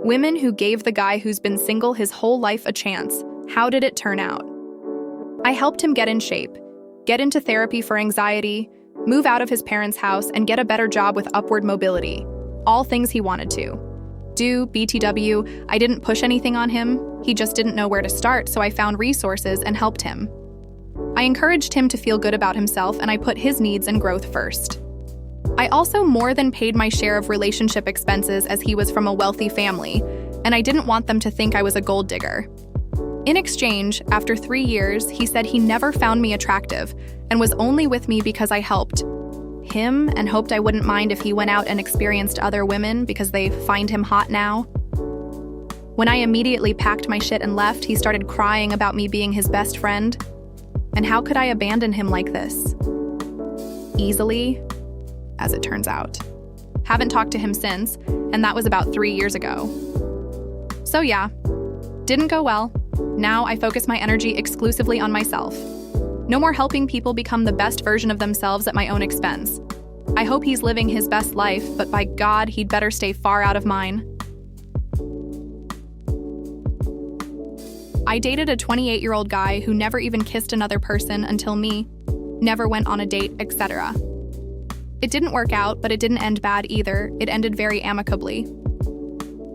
Women who gave the guy who's been single his whole life a chance. How did it turn out? I helped him get in shape, get into therapy for anxiety, move out of his parents' house, and get a better job with upward mobility. All things he wanted to. BTW, I didn't push anything on him. He just didn't know where to start, so I found resources and helped him. I encouraged him to feel good about himself, and I put his needs and growth first. I also more than paid my share of relationship expenses as he was from a wealthy family, and I didn't want them to think I was a gold digger. In exchange, after 3 years, he said he never found me attractive and was only with me because I helped him and hoped I wouldn't mind if he went out and experienced other women because they find him hot now. When I immediately packed my shit and left, he started crying about me being his best friend. And how could I abandon him like this? Easily, as it turns out. Haven't talked to him since, and that was about 3 years ago. So yeah, didn't go well. Now I focus my energy exclusively on myself. No more helping people become the best version of themselves at my own expense. I hope he's living his best life, but by God, he'd better stay far out of mine. I dated a 28-year-old guy who never even kissed another person until me, never went on a date, etc. It didn't work out, but it didn't end bad either. It ended very amicably.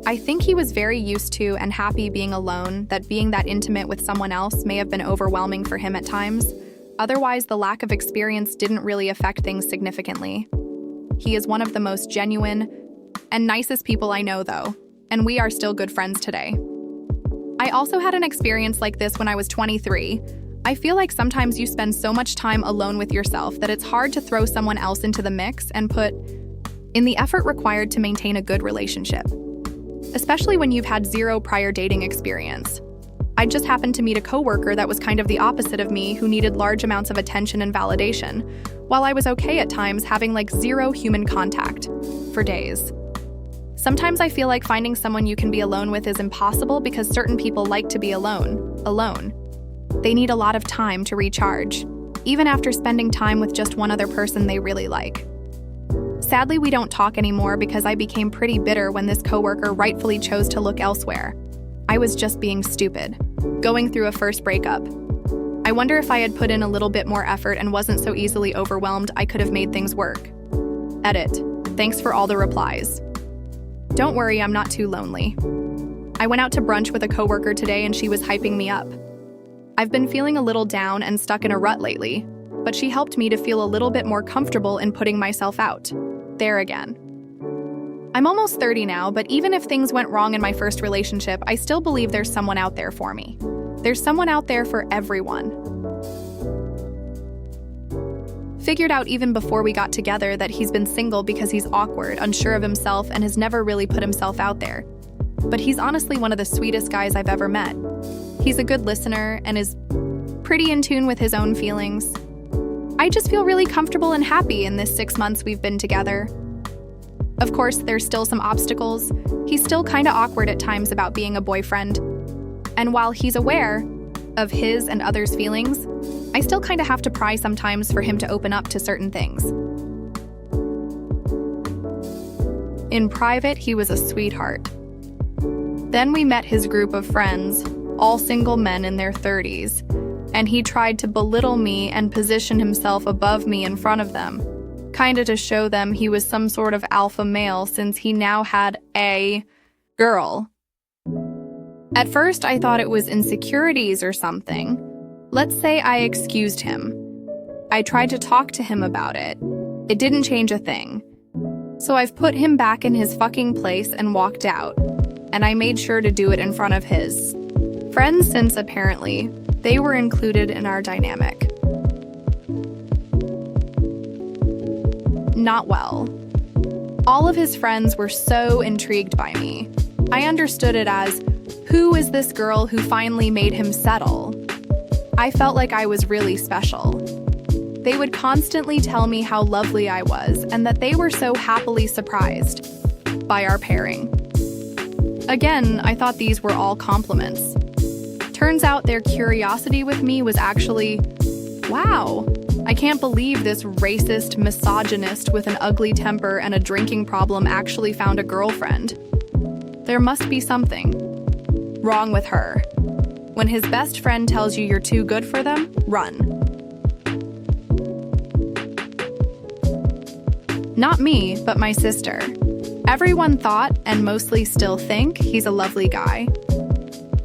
I think he was very used to and happy being alone, that being that intimate with someone else may have been overwhelming for him at times. Otherwise, the lack of experience didn't really affect things significantly. He is one of the most genuine and nicest people I know, though, and we are still good friends today. I also had an experience like this when I was 23. I feel like sometimes you spend so much time alone with yourself that it's hard to throw someone else into the mix and put in the effort required to maintain a good relationship, especially when you've had zero prior dating experience. I just happened to meet a coworker that was kind of the opposite of me, who needed large amounts of attention and validation, while I was okay at times having like zero human contact for days. Sometimes I feel like finding someone you can be alone with is impossible because certain people like to be alone. They need a lot of time to recharge, even after spending time with just one other person they really like. Sadly, we don't talk anymore because I became pretty bitter when this coworker rightfully chose to look elsewhere. I was just being stupid, going through a first breakup. I wonder if I had put in a little bit more effort and wasn't so easily overwhelmed, I could have made things work. Edit. Thanks for all the replies. Don't worry, I'm not too lonely. I went out to brunch with a coworker today and she was hyping me up. I've been feeling a little down and stuck in a rut lately, but she helped me to feel a little bit more comfortable in putting myself out there again. I'm almost 30 now, but even if things went wrong in my first relationship, I still believe there's someone out there for me. There's someone out there for everyone. Figured out even before we got together that he's been single because he's awkward, unsure of himself, and has never really put himself out there. But he's honestly one of the sweetest guys I've ever met. He's a good listener and is pretty in tune with his own feelings. I just feel really comfortable and happy in this 6 months we've been together. Of course, there's still some obstacles. He's still kinda awkward at times about being a boyfriend. And while he's aware of his and others' feelings, I still kinda have to pry sometimes for him to open up to certain things. In private, he was a sweetheart. Then we met his group of friends, all single men in their 30s, and he tried to belittle me and position himself above me in front of them, kinda to show them he was some sort of alpha male since he now had a girl. At first, I thought it was insecurities or something. Let's say I excused him. I tried to talk to him about it. It didn't change a thing. So I've put him back in his fucking place and walked out. And I made sure to do it in front of his friends since apparently they were included in our dynamic. Not well. All of his friends were so intrigued by me. I understood it as, who is this girl who finally made him settle? I felt like I was really special. They would constantly tell me how lovely I was and that they were so happily surprised by our pairing. Again, I thought these were all compliments. Turns out their curiosity with me was actually, wow, I can't believe this racist misogynist with an ugly temper and a drinking problem actually found a girlfriend. There must be something wrong with her. When his best friend tells you you're too good for them, run. Not me, but my sister. Everyone thought, and mostly still think, he's a lovely guy.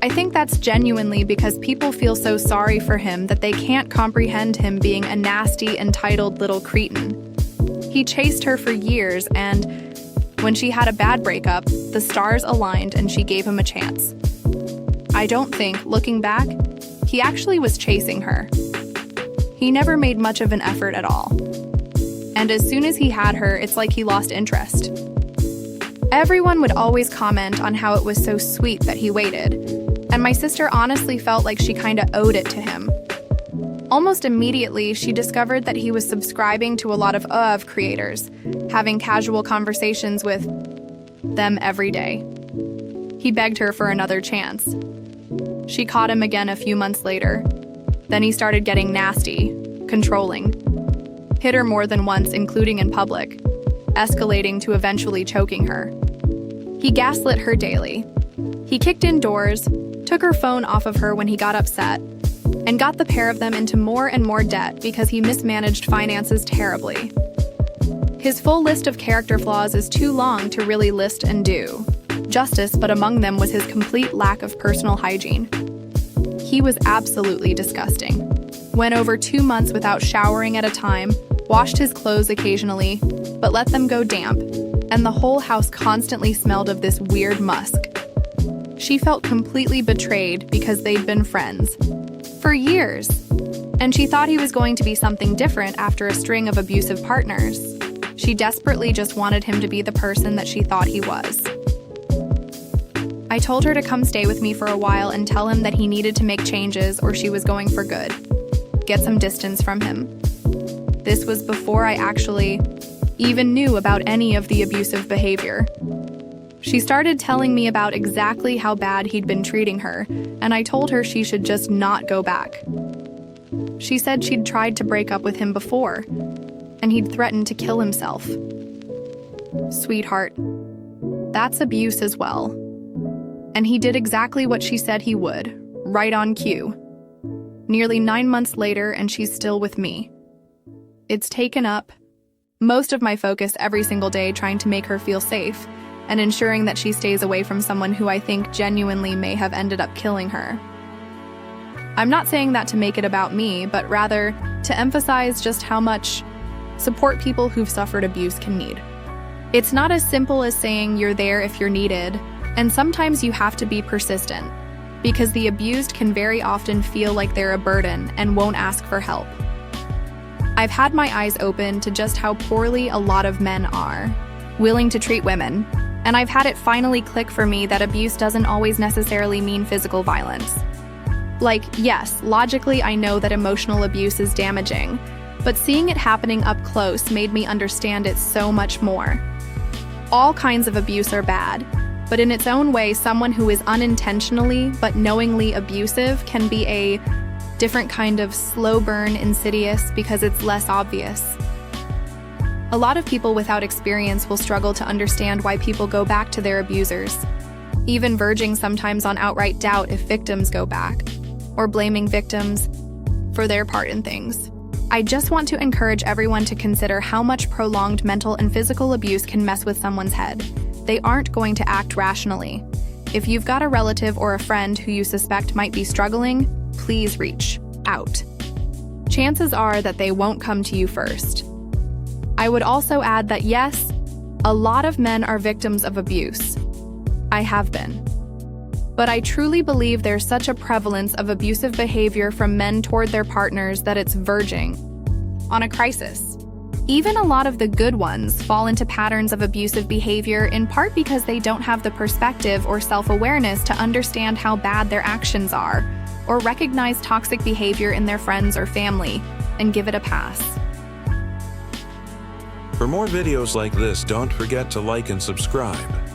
I think that's genuinely because people feel so sorry for him that they can't comprehend him being a nasty, entitled little cretin. He chased her for years, and when she had a bad breakup, the stars aligned and she gave him a chance. I don't think, looking back, he actually was chasing her. He never made much of an effort at all. And as soon as he had her, it's like he lost interest. Everyone would always comment on how it was so sweet that he waited, and my sister honestly felt like she kinda owed it to him. Almost immediately, she discovered that he was subscribing to a lot of creators, having casual conversations with them every day. He begged her for another chance. She caught him again a few months later. Then he started getting nasty, controlling. Hit her more than once, including in public, escalating to eventually choking her. He gaslit her daily. He kicked in doors, took her phone off of her when he got upset, and got the pair of them into more and more debt because he mismanaged finances terribly. His full list of character flaws is too long to really list and do justice, but among them was his complete lack of personal hygiene. He was absolutely disgusting. Went over 2 months without showering at a time, washed his clothes occasionally, but let them go damp, and the whole house constantly smelled of this weird musk. She felt completely betrayed because they'd been friends for years, and she thought he was going to be something different after a string of abusive partners. She desperately just wanted him to be the person that she thought he was. I told her to come stay with me for a while and tell him that he needed to make changes or she was going for good. Get some distance from him. This was before I actually even knew about any of the abusive behavior. She started telling me about exactly how bad he'd been treating her, and I told her she should just not go back. She said she'd tried to break up with him before, and he'd threatened to kill himself. Sweetheart, that's abuse as well. And he did exactly what she said he would, right on cue. Nearly 9 months later, and she's still with me. It's taken up most of my focus every single day trying to make her feel safe and ensuring that she stays away from someone who I think genuinely may have ended up killing her. I'm not saying that to make it about me, but rather to emphasize just how much support people who've suffered abuse can need. It's not as simple as saying you're there if you're needed, and sometimes you have to be persistent, because the abused can very often feel like they're a burden and won't ask for help. I've had my eyes open to just how poorly a lot of men are willing to treat women, and I've had it finally click for me that abuse doesn't always necessarily mean physical violence. Like, yes, logically I know that emotional abuse is damaging, but seeing it happening up close made me understand it so much more. All kinds of abuse are bad, but in its own way, someone who is unintentionally but knowingly abusive can be a different kind of slow burn, insidious, because it's less obvious. A lot of people without experience will struggle to understand why people go back to their abusers, even verging sometimes on outright doubt if victims go back, or blaming victims for their part in things. I just want to encourage everyone to consider how much prolonged mental and physical abuse can mess with someone's head. They aren't going to act rationally. If you've got a relative or a friend who you suspect might be struggling, please reach out. Chances are that they won't come to you first. I would also add that yes, a lot of men are victims of abuse. I have been. But I truly believe there's such a prevalence of abusive behavior from men toward their partners that it's verging on a crisis. Even a lot of the good ones fall into patterns of abusive behavior in part because they don't have the perspective or self-awareness to understand how bad their actions are, or recognize toxic behavior in their friends or family and give it a pass. For more videos like this, don't forget to like and subscribe.